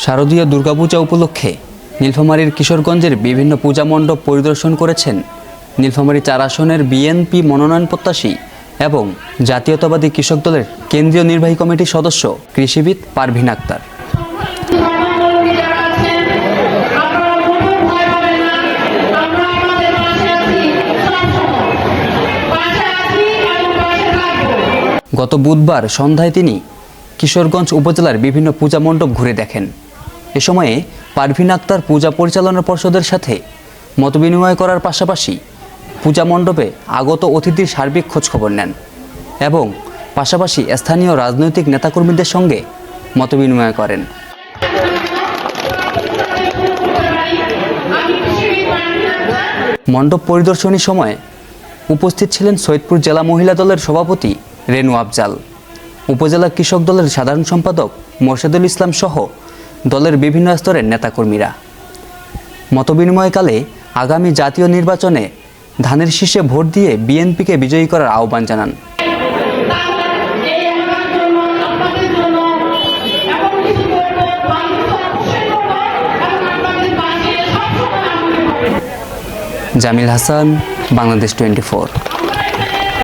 শারদীয় দুর্গাপূজা উপলক্ষে নীলফামারীর কিশোরগঞ্জের বিভিন্ন পূজা মণ্ডপ পরিদর্শন করেছেন নীলফামারী ৪ আসনের বিএনপি মনোনয়ন প্রত্যাশী এবং জাতীয়তাবাদী কৃষক দলের কেন্দ্রীয় নির্বাহী কমিটির সদস্য কৃষিবিদ পারভিন আক্তার। গত বুধবার সন্ধ্যায় তিনি কিশোরগঞ্জ উপজেলার বিভিন্ন পূজা মণ্ডপ ঘুরে দেখেন। এ সময়ে পারভিন আক্তার পূজা পরিচালনা পর্ষদের সাথে মতবিনিময় করার পাশাপাশি পূজা মণ্ডপে আগত অতিথির সার্বিক খোঁজখবর নেন এবং পাশাপাশি স্থানীয় রাজনৈতিক নেতাকর্মীদের সঙ্গে মতবিনিময় করেন। মণ্ডপ পরিদর্শনের সময় উপস্থিত ছিলেন সৈয়দপুর জেলা মহিলা দলের সভাপতি রেনু আফজাল, উপজেলা কৃষক দলের সাধারণ সম্পাদক মোর্শেদুল ইসলাম সহ দলের বিভিন্ন স্তরের নেতাকর্মীরা। মতবিনিময়কালে আগামী জাতীয় নির্বাচনে ধানের শীষে ভোট দিয়ে বিএনপিকে বিজয়ী করার আহ্বান জানান। জামিল হাসান, বাংলাদেশ 24।